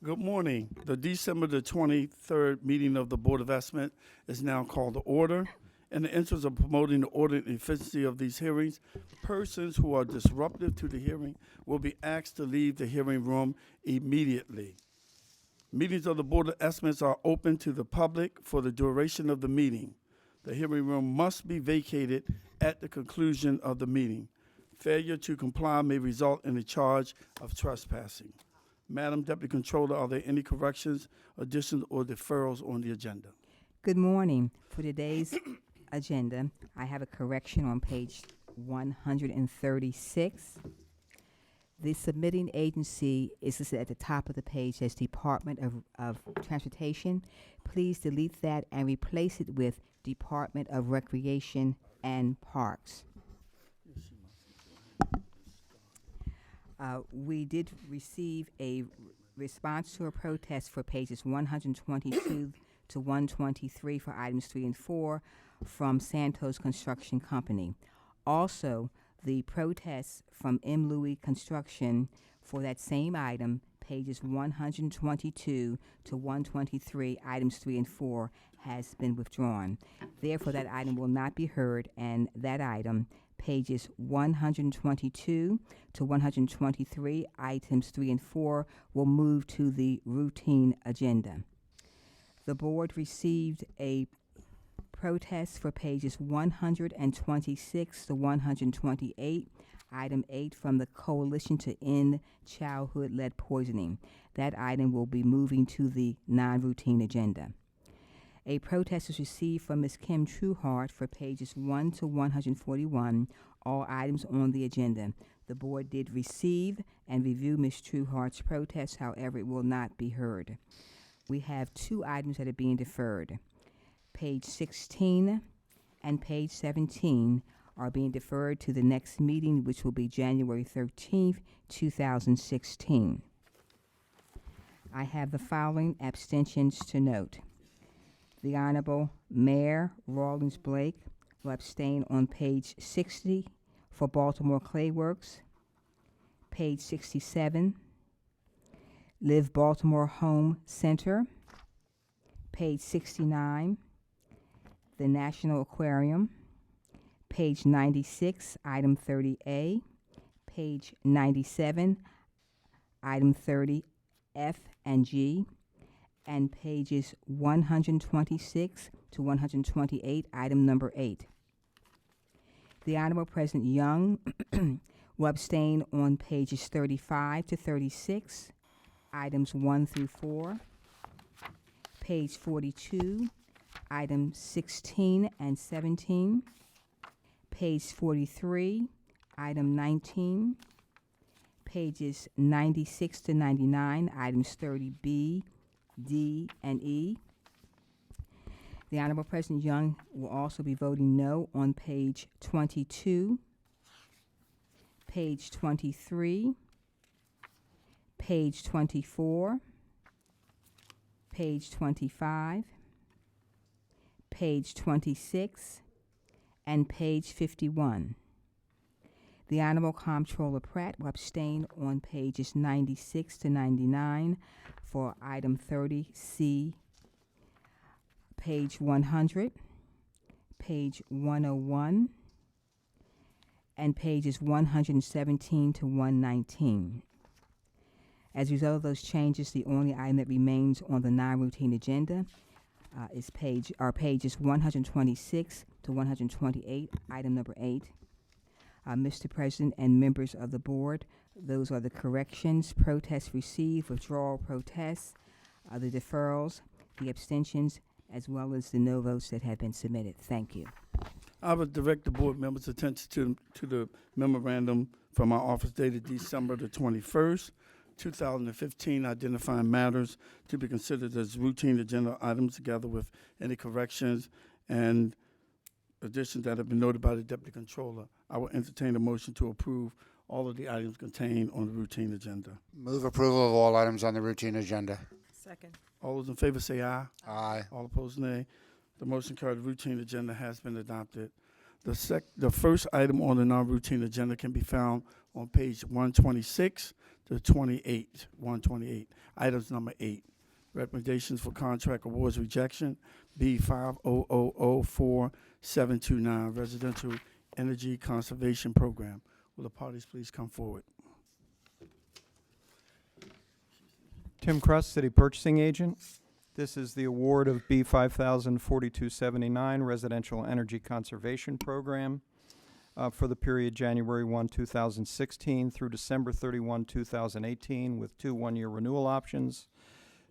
Good morning. The December the 23rd meeting of the Board of Estimate is now called to order. In the interest of promoting the order and efficiency of these hearings, persons who are disruptive to the hearing will be asked to leave the hearing room immediately. Meetings of the Board of Estimates are open to the public for the duration of the meeting. The hearing room must be vacated at the conclusion of the meeting. Failure to comply may result in a charge of trespassing. Madam Deputy Controller, are there any corrections, additions, or deferrals on the agenda? Good morning. For today's agenda, I have a correction on page 136. The submitting agency is listed at the top of the page as Department of Transportation. Please delete that and replace it with Department of Recreation and Parks. We did receive a response to a protest for pages 122 to 123 for items 3 and 4 from Santos Construction Company. Also, the protests from M. Louis Construction for that same item, pages 122 to 123, items 3 and 4, has been withdrawn. Therefore, that item will not be heard, and that item, pages 122 to 123, items 3 and 4, will move to the routine agenda. The board received a protest for pages 126 to 128, item 8 from the Coalition to End Childhood Lead Poisoning. That item will be moving to the non-routine agenda. A protest was received from Ms. Kim Trueheart for pages 1 to 141, all items on the agenda. The board did receive and review Ms. Trueheart's protest, however, it will not be heard. We have 2 items that are being deferred. Page 16 and page 17 are being deferred to the next meeting, which will be January 13th, 2016. I have the following abstentions to note. The Honorable Mayor Rawlings Blake will abstain on page 60 for Baltimore Clay Works. Page 67, Live Baltimore Home Center. Page 69, the National Aquarium. Page 96, item 30A. Page 97, item 30F and G. And pages 126 to 128, item number 8. The Honorable President Young will abstain on pages 35 to 36, items 1 through 4. Page 42, items 16 and 17. Page 43, item 19. Pages 96 to 99, items 30B, D, and E. The Honorable President Young will also be voting no on page 22, page 23, page 24, page 25, page 26, and page 51. The Honorable Comptroller Pratt will abstain on pages 96 to 99 for item 30C, page 100, page 101, and pages 117 to 119. As a result of those changes, the only item that remains on the non-routine agenda is pages 126 to 128, item number 8. Mr. President and members of the board, those are the corrections, protests received, withdrawal protests, the deferrals, the abstentions, as well as the no votes that have been submitted. Thank you. I would direct the board members' attention to the memorandum from our office dated December the 21st, 2015, identifying matters to be considered as routine agenda items together with any corrections and additions that have been noted by the Deputy Controller. I will entertain a motion to approve all of the items contained on the routine agenda. Move approval of all items on the routine agenda. Second. All those in favor say aye. Aye. All opposed, nay. The motion carried. The routine agenda has been adopted. The first item on the non-routine agenda can be found on page 126. to 28, 128. Items number 8, recommendations for contract awards rejection, B50004729, Residential Energy Conservation Program. Will the parties please come forward? Tim Krust, City Purchasing Agent. This is the award of B 504279 Residential Energy Conservation Program for the period January 1, 2016 through December 31, 2018, with 2 one-year renewal options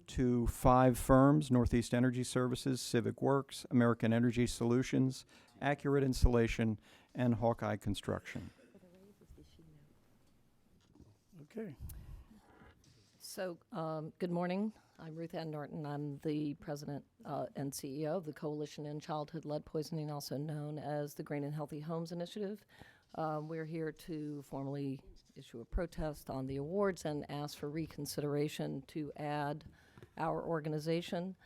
to 5 firms: Northeast Energy Services, Civic Works, American Energy Solutions, Accurate Insulation, and Hawkeye Construction. Okay. So, good morning. I'm Ruth Ann Norton. I'm the president and CEO of the Coalition in Childhood Lead Poisoning, also known as the Green and Healthy Homes Initiative. We're here to formally issue a protest on the awards and ask for reconsideration to add our organization.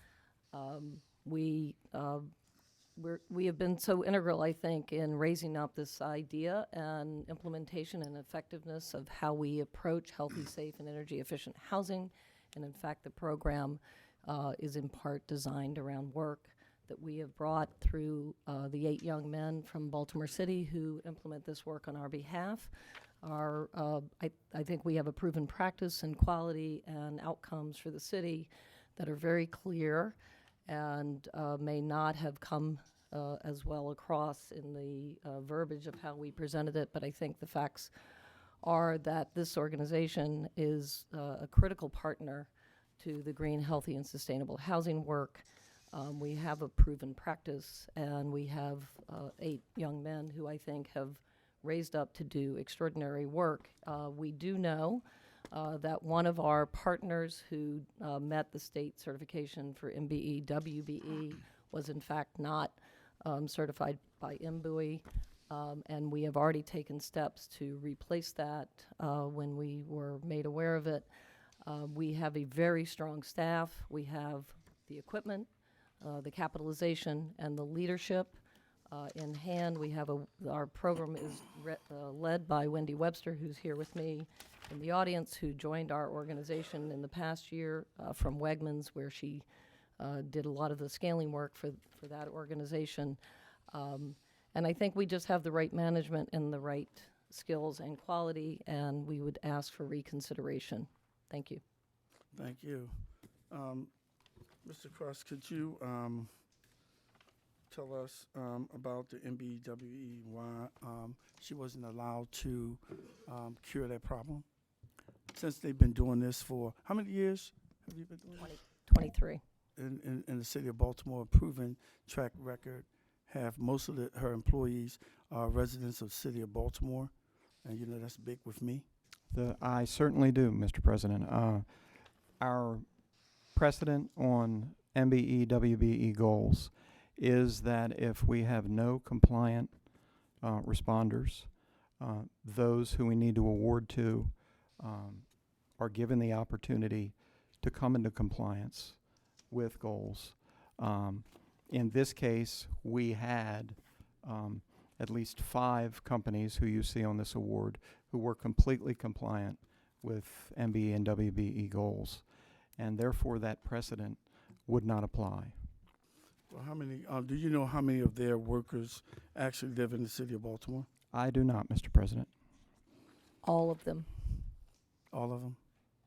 We have been so integral, I think, in raising up this idea and implementation and effectiveness of how we approach healthy, safe, and energy-efficient housing. And in fact, the program is in part designed around work that we have brought through the 8 young men from Baltimore City who implement this work on our behalf. I think we have a proven practice and quality and outcomes for the city that are very clear and may not have come as well across in the verbiage of how we presented it, but I think the facts are that this organization is a critical partner to the green, healthy, and sustainable housing work. We have a proven practice, and we have 8 young men who I think have raised up to do extraordinary work. We do know that one of our partners who met the state certification for MBE, WBE, was in fact not certified by MBUE. And we have already taken steps to replace that when we were made aware of it. We have a very strong staff. We have the equipment, the capitalization, and the leadership in hand. We have our program is led by Wendy Webster, who's here with me in the audience, who joined our organization in the past year from Wegmans, where she did a lot of the scaling work for that organization. And I think we just have the right management and the right skills and quality, and we would ask for reconsideration. Thank you. Thank you. Mr. Cross, could you tell us about the MBWE, why she wasn't allowed to cure that problem? Since they've been doing this for, how many years have you been doing this? 23. In the city of Baltimore, proven track record. Have most of her employees are residents of the city of Baltimore, and you know that's big with me. I certainly do, Mr. President. Our precedent on MBE, WBE goals is that if we have no compliant responders, those who we need to award to are given the opportunity to come into compliance with goals. In this case, we had at least 5 companies who you see on this award who were completely compliant with MBE and WBE goals, and therefore that precedent would not apply. Well, how many? Do you know how many of their workers actually live in the city of Baltimore? I do not, Mr. President. All of them All of them,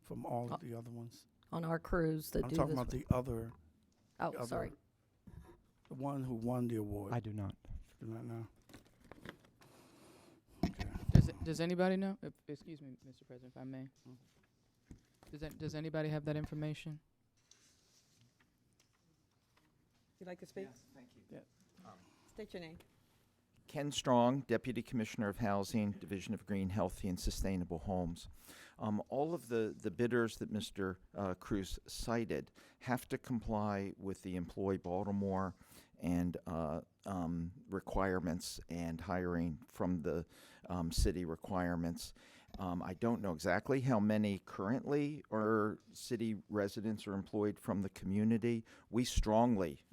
from all of the other ones. on our crews that I'm do talking this. about the other. Oh, the other- sorry. The one who won the award. I do not. Do not know. Does anybody know? Excuse me, Mr. President, if I may. Does anybody have that information? You'd like to speak? Yes, thank you. State your name. Ken Strong, Deputy Commissioner of Housing, Division of Green, Healthy, and Sustainable Homes. All of the bidders that Mr. Cruz cited have to comply with the Employ Baltimore and requirements and hiring from the city requirements. I don't know exactly how many currently are city residents or employed from the community. We strongly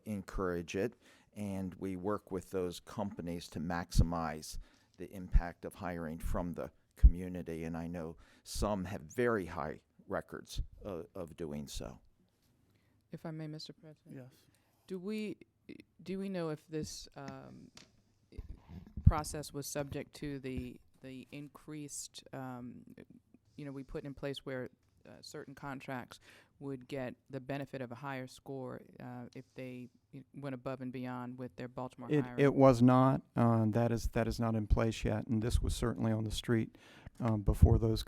encourage it, and we work with those companies to maximize the impact of hiring from the community, and I know some have very high records of doing so. If I may, Mr. President. Yes. Do we know if this process was subject to the increased, we put in place where certain contracts would get the benefit of a higher score if they went above and beyond with their Baltimore hiring? It was not. That is not in place yet, and this was certainly on the street before those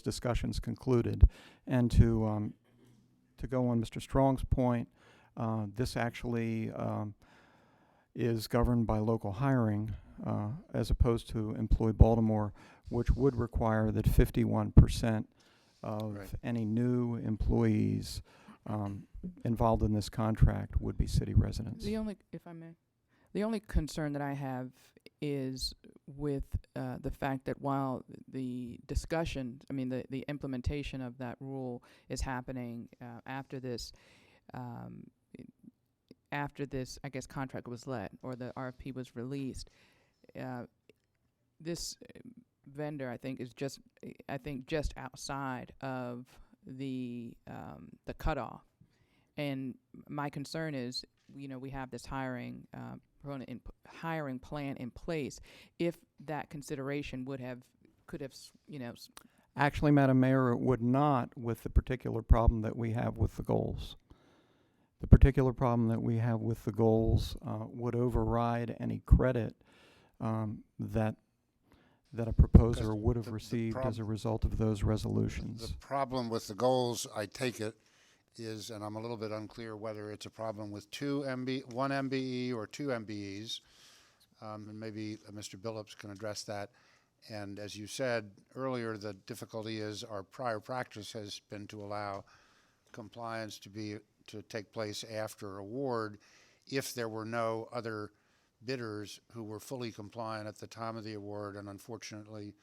discussions concluded. And to go on Mr. Strong's point, this actually is governed by local hiring as opposed to Employ Baltimore, which would require that 51% of Right. any new employees involved in this contract would be city residents. If I may, the only concern that I have is with the fact that while the discussion, the implementation of that rule is happening after this, I guess, contract was let or the RFP was released, this vendor, I think, is just outside of the cutoff. And my concern is, we have this hiring plan in place. If that consideration could have, Actually, Madam Mayor, it would not with the particular problem that we have with the goals. The particular problem that we have with the goals would override any credit that a proposer would have received as a result of those resolutions. The problem with the goals, I take it, is, and I'm a little bit unclear whether it's a problem with one MBE or two MBEs, and maybe Mr. Billups can address that. And as you said earlier, the difficulty is our prior practice has been to allow compliance to take place after award if there were no other bidders who were fully compliant at the time of the award. And unfortunately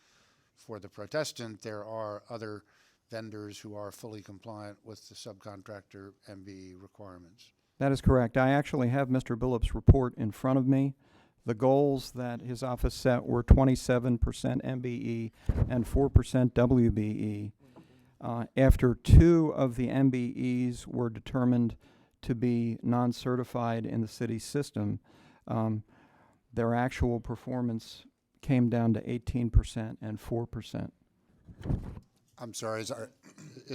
for the protestant, there are other vendors who are fully compliant with the subcontractor MBE requirements. That is correct. I actually have Mr. Billups' report in front of me. The goals that his office set were 27% MBE and 4% WBE. After two of the MBEs were determined to be non-certified in the city system, their actual performance came down to 18% and 4%. I'm sorry, is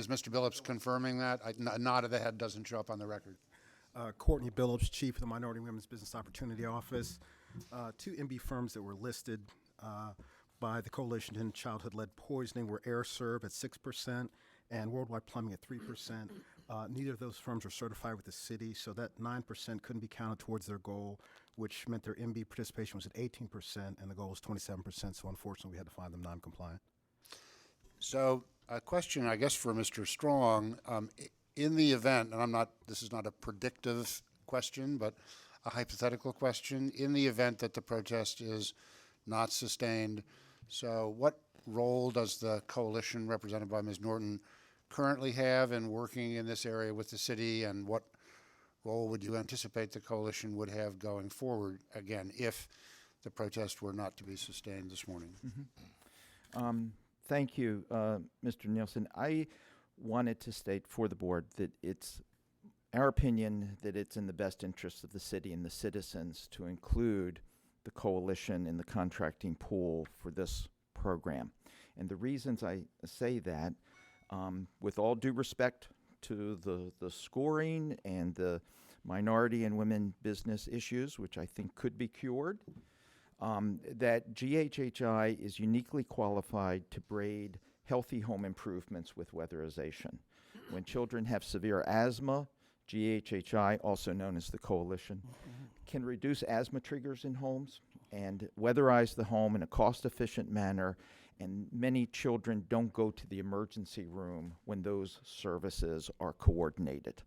Mr. Billups confirming that? A nod of the head doesn't show up on the record. Courtney Billups, Chief of the Minority and Women's Business Opportunity Office. Two MB firms that were listed by the Coalition to End Childhood-Lead Poisoning were AirServe at 6% and Worldwide Plumbing at 3%. Neither of those firms were certified with the city, so that 9% couldn't be counted towards their goal, which meant their MB participation was at 18% and the goal was 27%, so unfortunately we had to find them non-compliant. So a question, I guess, for Mr. Strong. In the event, and this is not a predictive question, but a hypothetical question, in the event that the protest is not sustained, so what role does the coalition represented by Ms. Norton currently have in working in this area with the city, and what role would you anticipate the coalition would have going forward, again, if the protest were not to be sustained this morning? Thank you, Mr. Nielsen. I wanted to state for the board that it's our opinion that it's in the best interest of the city and the citizens to include the coalition in the contracting pool for this program. And the reasons I say that, with all due respect to the scoring and the minority and women business issues, which I think could be cured, that GHHI is uniquely qualified to braid healthy home improvements with weatherization. When children have severe asthma, GHHI, also known as the Coalition, can reduce asthma triggers in homes and weatherize the home in a cost-efficient manner, and many children don't go to the emergency room when those services are coordinated.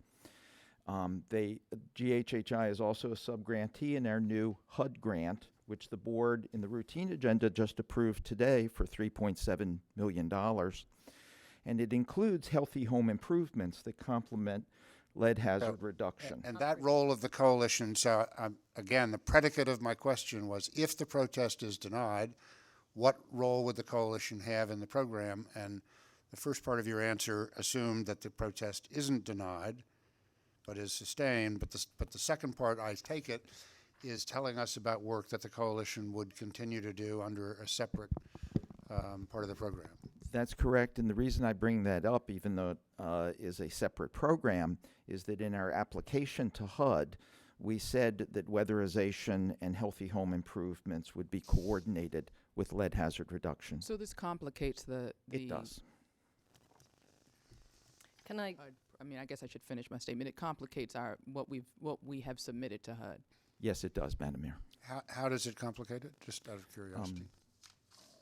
GHHI is also a sub-grantee in our new HUD grant, which the board in the routine agenda just approved today for $3.7 million. And it includes healthy home improvements that complement lead hazard reduction. And that role of the coalition, so again, the predicate of my question was, if the protest is denied, what role would the coalition have in the program? And the first part of your answer assumed that the protest isn't denied, but is sustained. But the second part, I take it, is telling us about work that the coalition would continue to do under a separate part of the program. That's correct, and the reason I bring that up, even though it is a separate program, is that in our application to HUD, we said that weatherization and healthy home improvements would be coordinated with lead hazard reduction. So this complicates the. It does. Can I, I mean, I guess I should finish my statement. It complicates what we have submitted to HUD. Yes, it does, Madam Mayor. How does it complicate it? Just out of curiosity.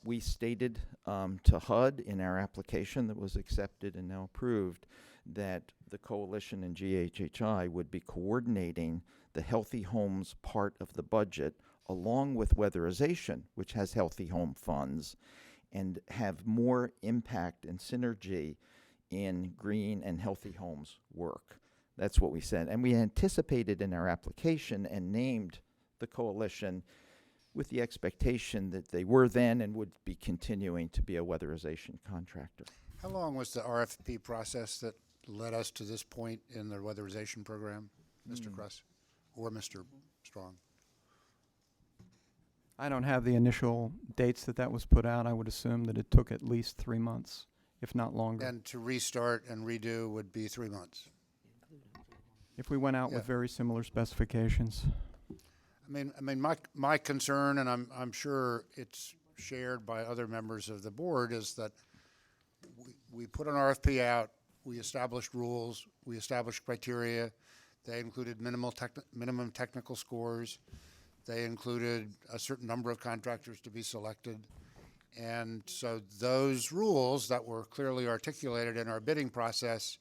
We stated to HUD in our application that was accepted and now approved that the coalition and GHHI would be coordinating the healthy homes part of the budget along with weatherization, which has healthy home funds, and have more impact and synergy in green and healthy homes work. That's what we said. And we anticipated in our application and named the coalition with the expectation that they were then and would be continuing to be a weatherization contractor. How long was the RFP process that led us to this point in the weatherization program, Mr. Kress or Mr. Strong? I don't have the initial dates that was put out. I would assume that it took at least 3 months, if not longer. And to restart and redo would be 3 months. If we went out with Yeah. very similar specifications. I mean, my concern, and I'm sure it's shared by other members of the board, is that we put an RFP out, we established rules, we established criteria. They included minimum technical scores. They included a certain number of contractors to be selected. And so those rules that were clearly articulated in our bidding process,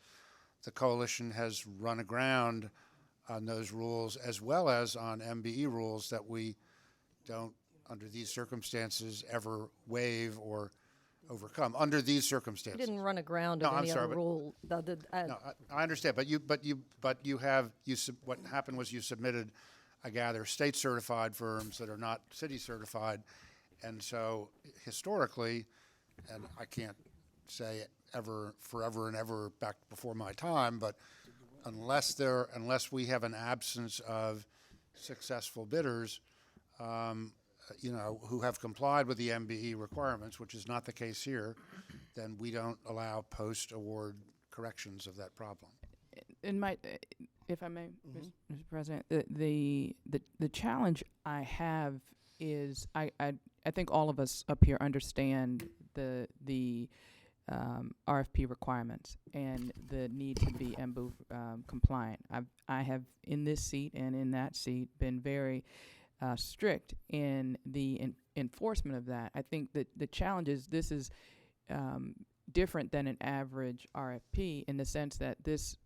the coalition has run aground on those rules, as well as on MBE rules that we don't, under these circumstances, ever waive or overcome. Under these you circumstances. didn't run aground No, of I'm any sorry, other but- rule. No, I understand, but what happened was you submitted, I gather, state certified firms that are not city certified. And so historically, and I can't say ever, forever and ever back before my time, but unless we have an absence of successful bidders, who have complied with the MBE requirements, which is not the case here, then we don't allow post-award corrections of that problem. In my, if I may, Mr. President, the challenge I have is I think all of us up here understand the RFP requirements and the need to be MBU compliant. I have in this seat and in that seat been very strict in the enforcement of that. I think that the challenge is this is different than an average RFP in the sense that this,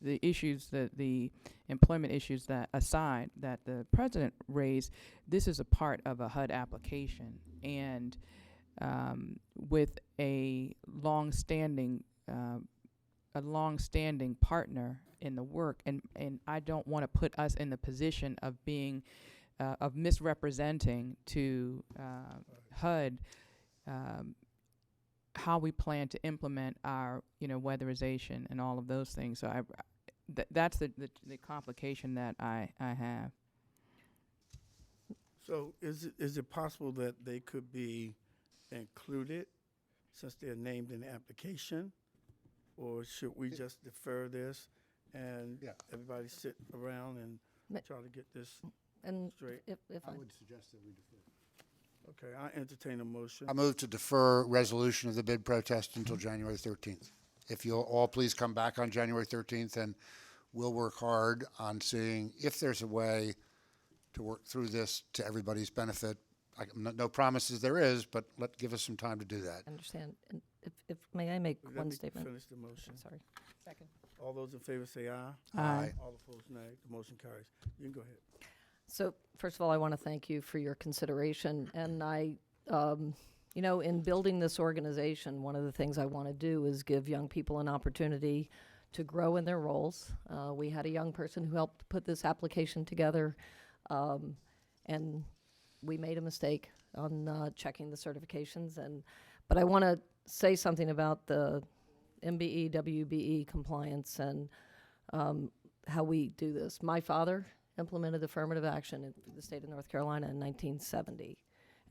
the issues that the employment issues that aside that the president raised, this is a part of a HUD application, and with a long-standing partner in the work, and I don't want to put us in the position of being of misrepresenting to HUD how we plan to implement our weatherization and all of those things. So that's the complication that I have. So is it possible that they could be included since they're named in the application? Or should we just defer this and Yeah. everybody sit around and Ma- try to get this And straight? if I, would suggest that we defer. Okay, I entertain a motion. I move to defer resolution of the bid protest until January 13th. If you'll all please come back on January 13th, and we'll work hard on seeing if there's a way to work through this to everybody's benefit. No promises there is, but give us some time to do that. understand, and if may I make Let one me statement? Finish the motion. Sorry. Second. All those in favor say aye. Aye. All opposed, nay. The motion carries. You can go ahead. So first of all, I want to thank you for your consideration. And I, in building this organization, one of the things I want to do is give young people an opportunity to grow in their roles. We had a young person who helped put this application together, and we made a mistake on checking the certifications. But I want to say something about the MBE, WBE compliance and how we do this. My father implemented affirmative action in the state of North Carolina in 1970.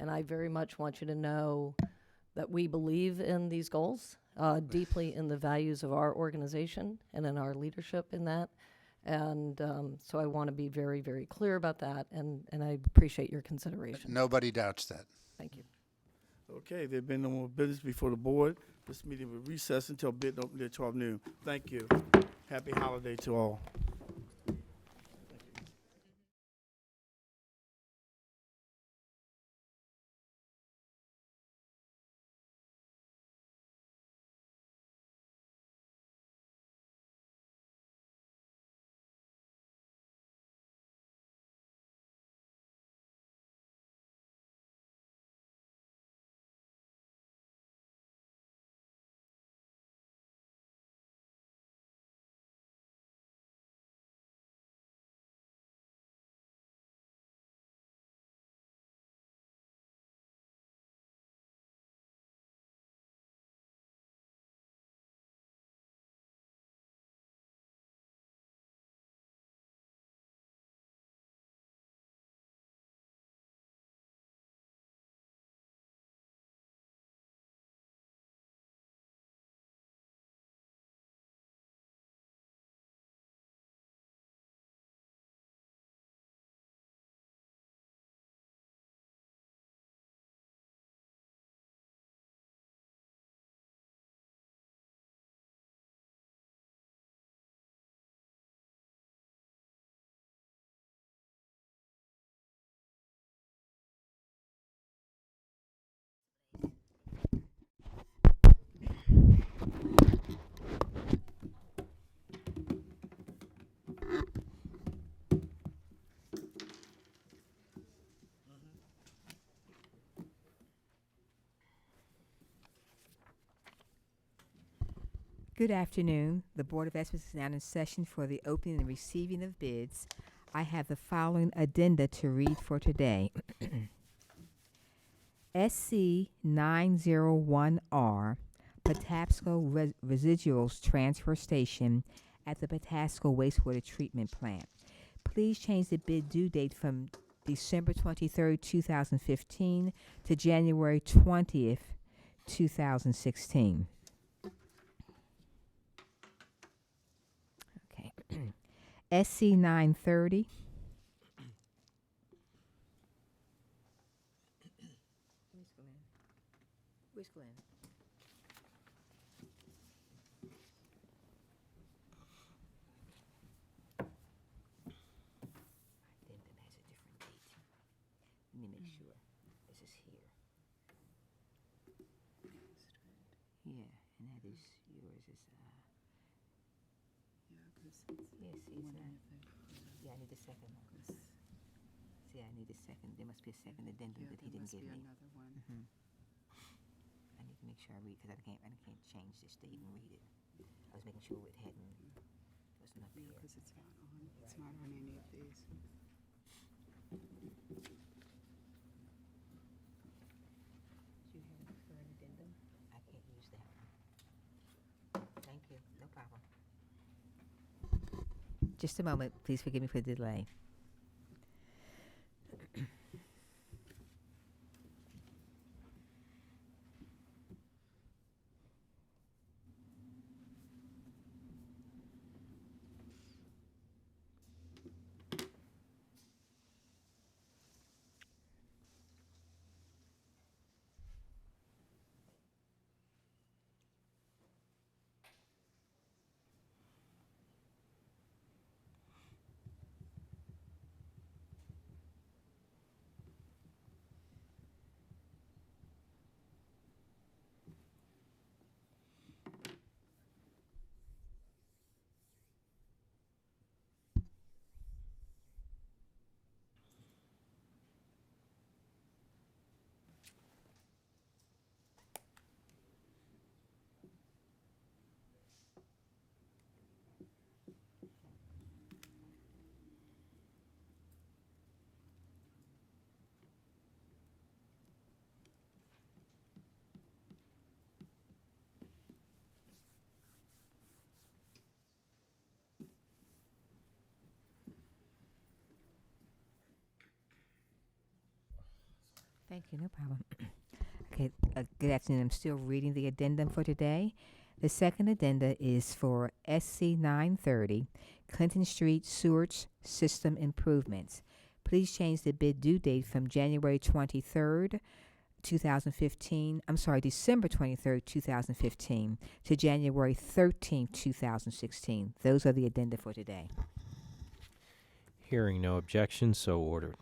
And I very much want you to know that we believe in these goals, deeply in the values of our organization and in our leadership in that. And so I want to be very, very clear about that, and I appreciate your consideration. Nobody doubts that. Thank you. Okay, there been no more business before the board. This meeting will recess until bid open at 12 noon. Thank you. Happy holiday to all. Good afternoon. The Board of Estimates is now in session for the opening and receiving of bids. I have the following addenda to read for today. SC 901R, Patapsco Residuals Transfer Station at the Patapsco Wastewater Treatment Plant. Please change the bid due date from December 23rd, 2015 to January 20th, 2016. Okay. SC 930. Where's Glenn? Addendum has a different date. Let me make sure. This is here. Yeah, and that is yours is yeah, see, it's not. Yeah, I need the second one. See, I need a second. There must be a second addendum that he didn't give me. Mhm. I need to make sure I read because I can't change this date and read it. I was making sure it hadn't wasn't up here. Because it's not on any of these. Do you have a current addendum? I can't use that one. Thank you. No problem. Just a moment. Please forgive me for the delay. Thank you, no problem. Okay, good afternoon. I'm still reading the addendum for today. The second addenda is for SC 930, Clinton Street Sewage System Improvements. Please change the bid due date from January 23rd, 2015, December 23rd, 2015 to January 13th, 2016. Those are the addenda for today. Hearing no objection, so ordered.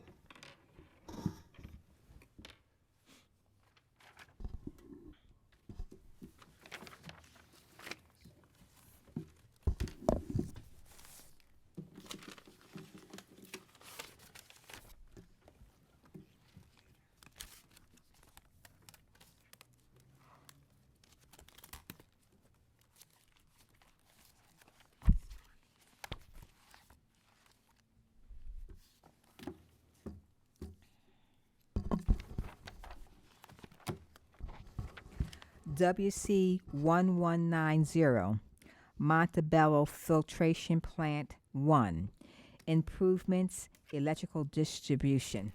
WC 1190, Montebello Filtration Plant 1, Improvements, Electrical Distribution.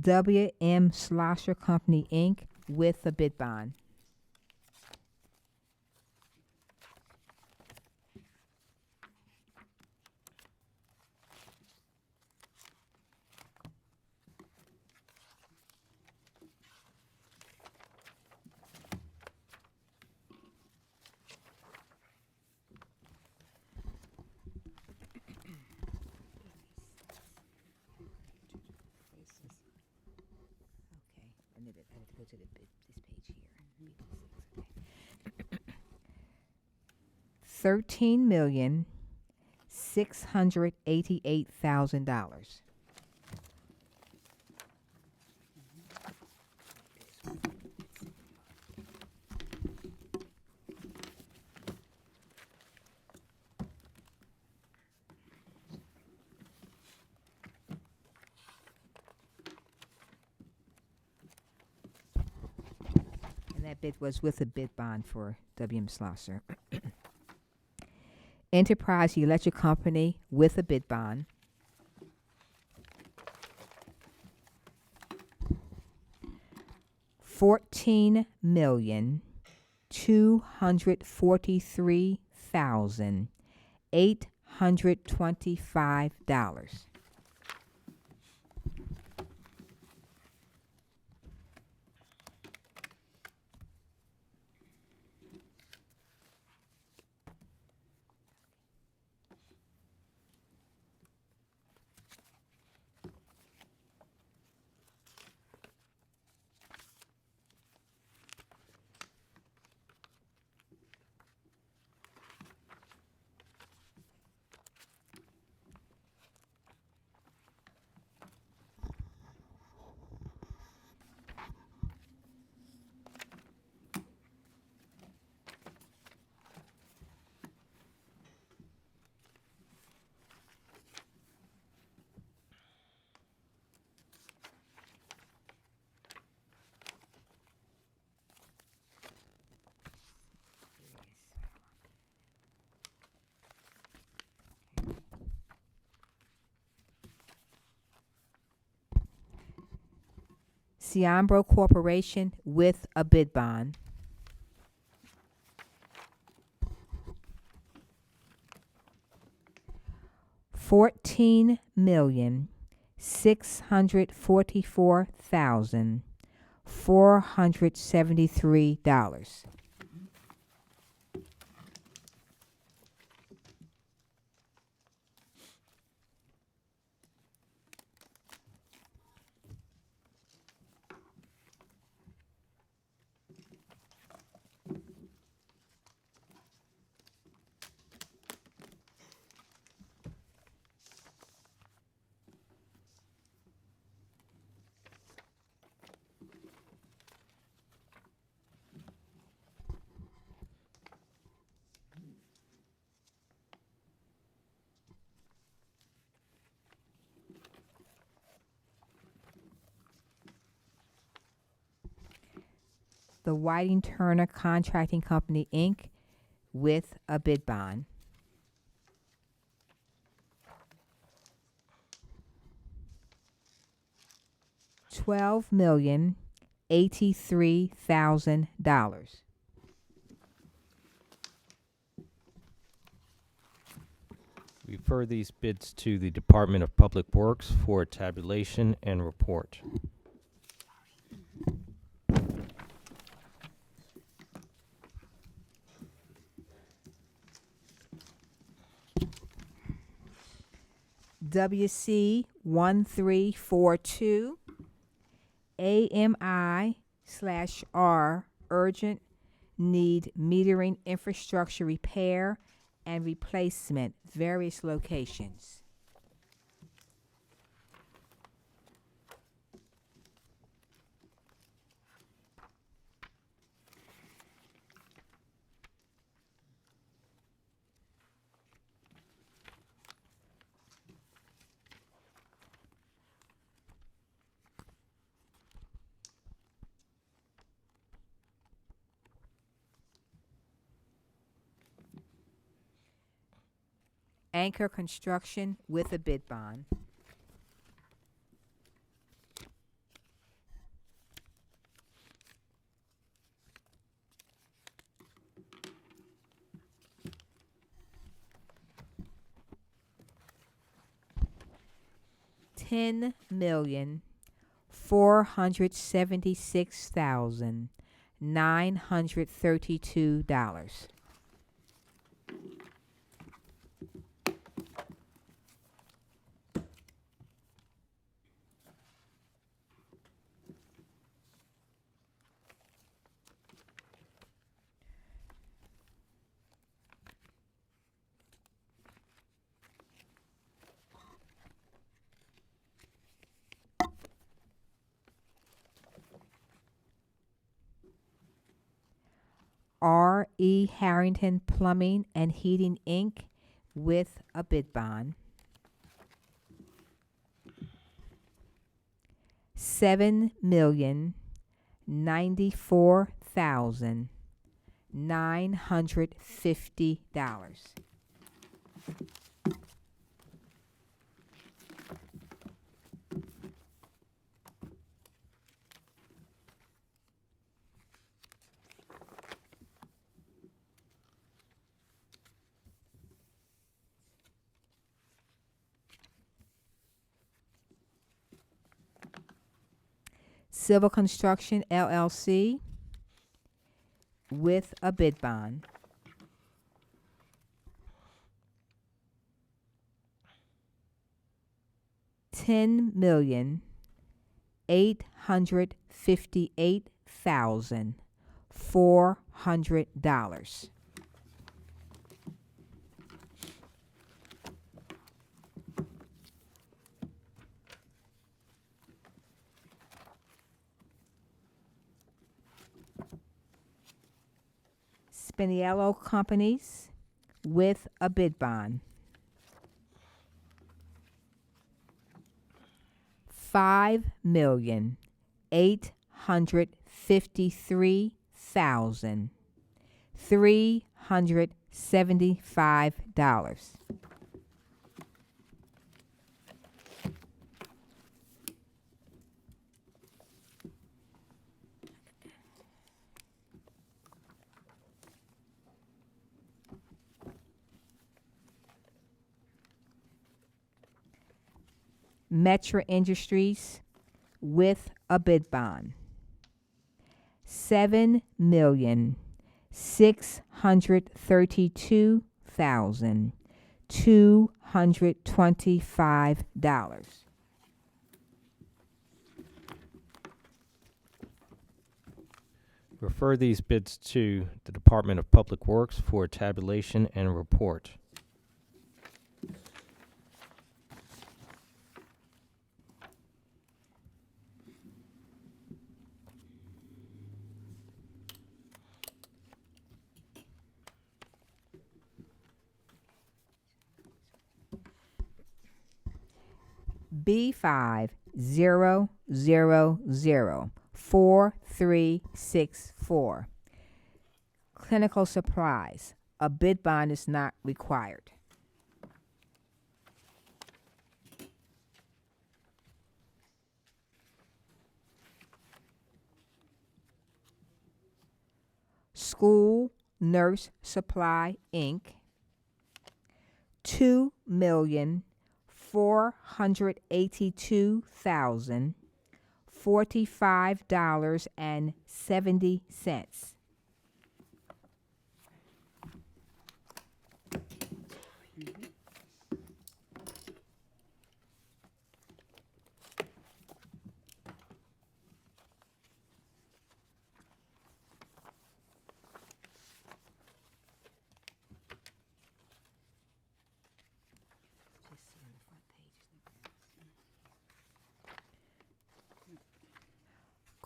W.M. Schlosser Company, Inc., with a bid bond. Okay, I need to go to this page here. $13,688,000. And that bid was with a bid bond for W.M. Schlosser. Enterprise Electric Company with a bid bond. $14,243,825. Ciambro Corporation with a bid bond. $14,888,000. $644,473. The Whiting Turner Contracting Company, Inc., with a bid bond. $12,083,000. Refer these bids to the Department of Public Works for tabulation and report. WC 1342 AMI/R urgent need metering infrastructure repair and replacement, various locations. Anchor Construction with a bid bond. $10,476,932. R.E. Harrington Plumbing and Heating, Inc., with a bid bond. $7,094,950. Civil Construction, LLC, with a bid bond. $10,858,400. Spiniello Companies, with a bid bond. $5,853,375. Metra Industries with a bid bond. $7,632,225. Refer these bids to the Department of Public Works for tabulation and report. B50004364. Clinical supplies. A bid bond is not required. School Nurse Supply, Inc. $2,482,045.70.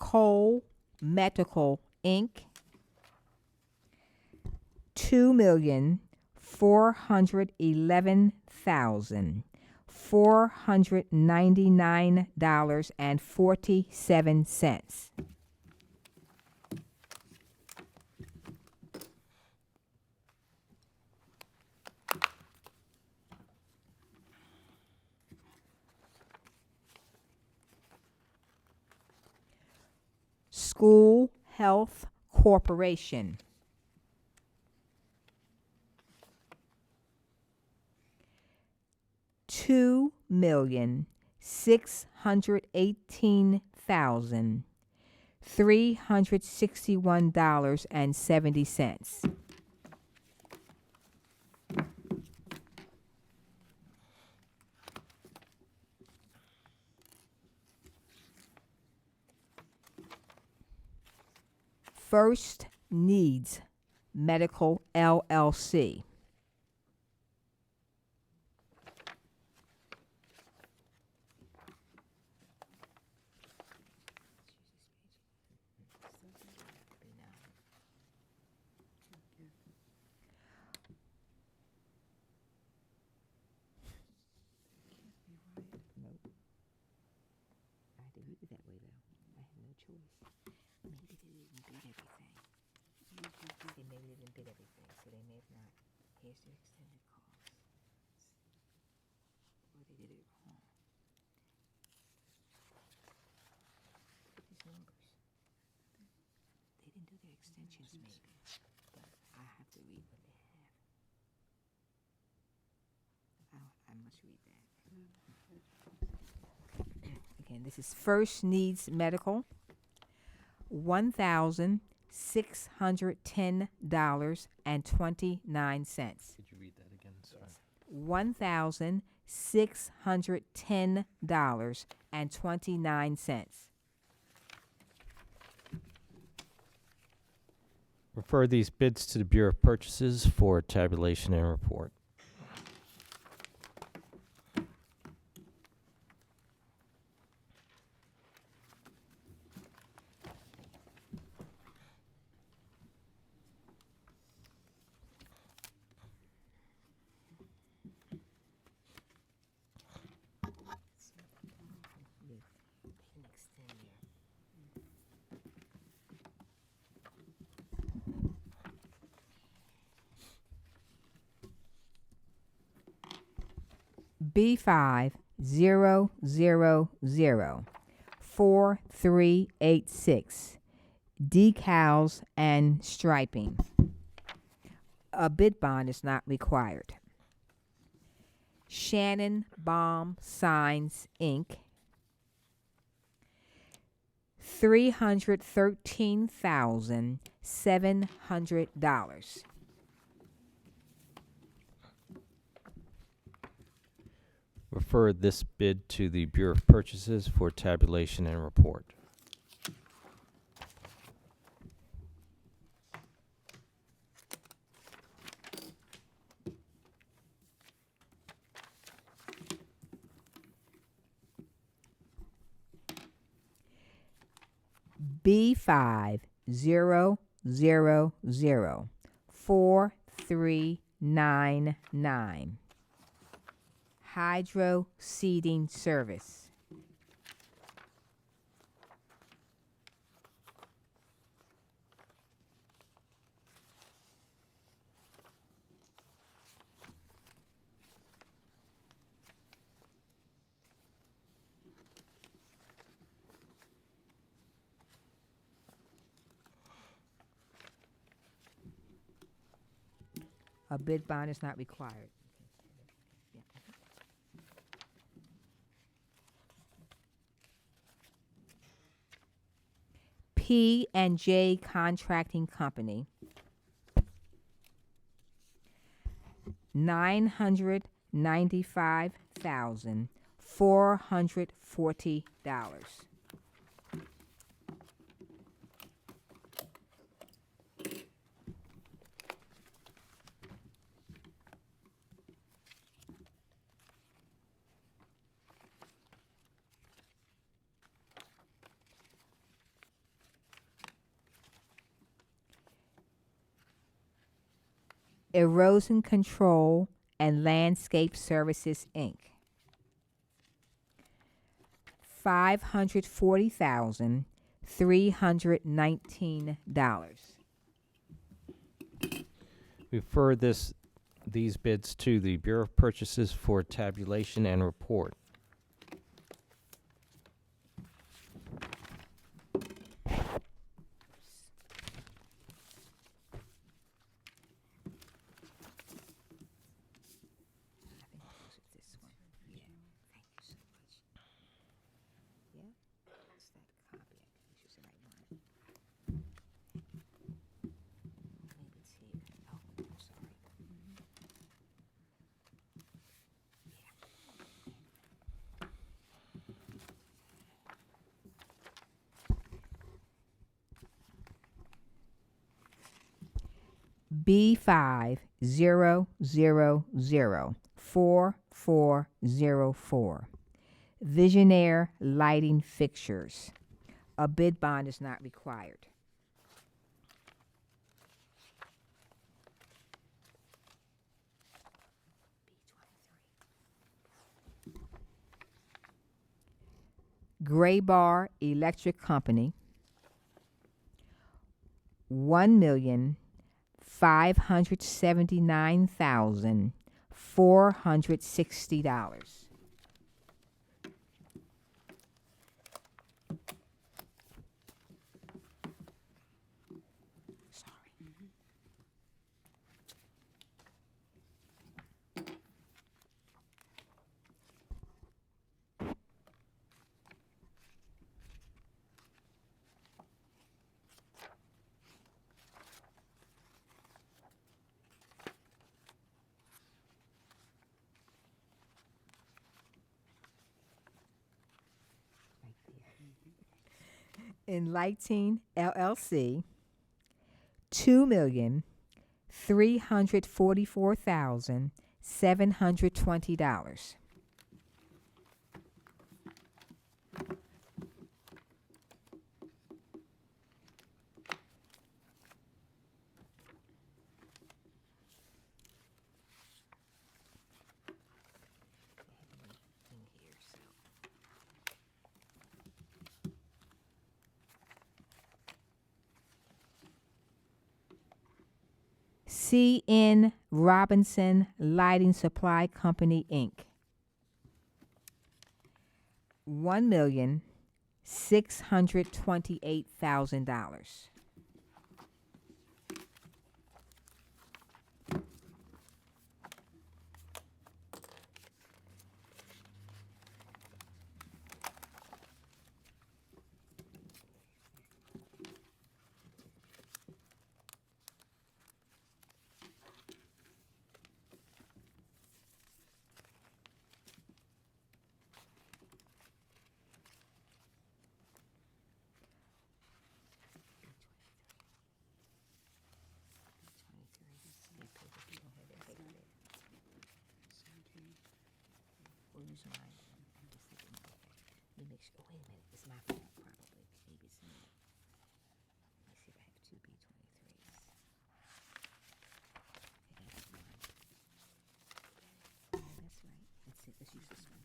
Cole Medical, Inc. $2,411,499.47. School Health Corporation. $2,618,361.70. First Needs Medical LLC. Here's the extended calls. Or they did it wrong. These numbers. They didn't do their extensions maybe. But I have to read what they have. I must read that. Again, this is First Needs Medical. $1,610.29. Could you read that again? Sorry. $1,610.29. Refer these bids to the Bureau of Purchases for tabulation and report. B50004386. Decals and striping. A bid bond is not required. Shannon Bomb Signs, Inc., $313,700. Refer this bid to the Bureau of Purchases for tabulation and report. B50004399. Hydro Seeding Service. A bid bond is not required. P&J Contracting Company, $995,440. Erosion Control and Landscape Services, Inc., $540,319. Refer these bids to the Bureau of Purchases for tabulation and report. B50004404. Visionaire Lighting Fixtures. A bid bond is not required. Gray Bar Electric Company, $1,579,460. Enlighting LLC, $2,344,720. C.N. Robinson Lighting Supply Company, Inc., $1,628,000. use mine. I'm just thinking, okay, let me make sure. Oh, wait a minute, it's my fault, probably. Maybe it's not. Let me see if I have two B23s. Okay, that's one. Yeah, that's right. Let's see, let's use this one.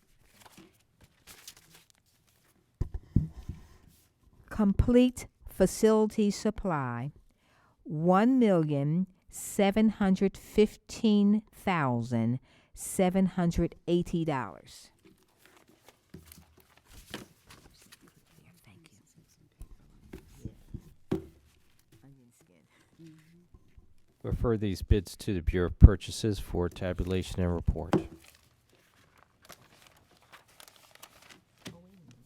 Complete facility supply, $1,715,780. Thank you. Yeah. Onion skin. Refer these bids to the Bureau of Purchases for tabulation and report. Oh, wait a minute.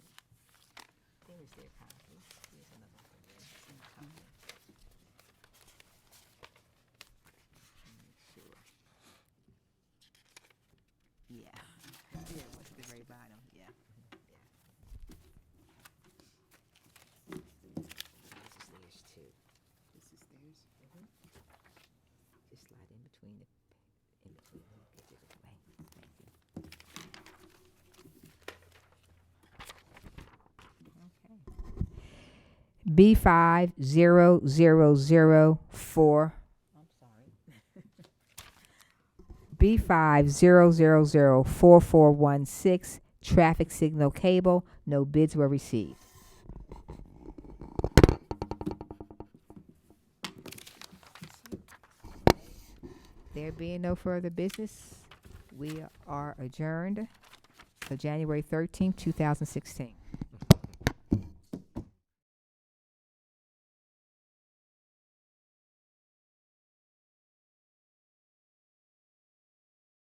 There's their copy. Here's another one for them. Same copy. Make sure. Yeah. Yeah, it was at the very bottom. Yeah. Yeah. This is theirs too. This is theirs. Just slide in between the, in between. Get it away. Thank you. Okay. B500004. I'm sorry. B50004416. Traffic signal cable. No bids were received. There being no further business, we are adjourned till January 13th, 2016.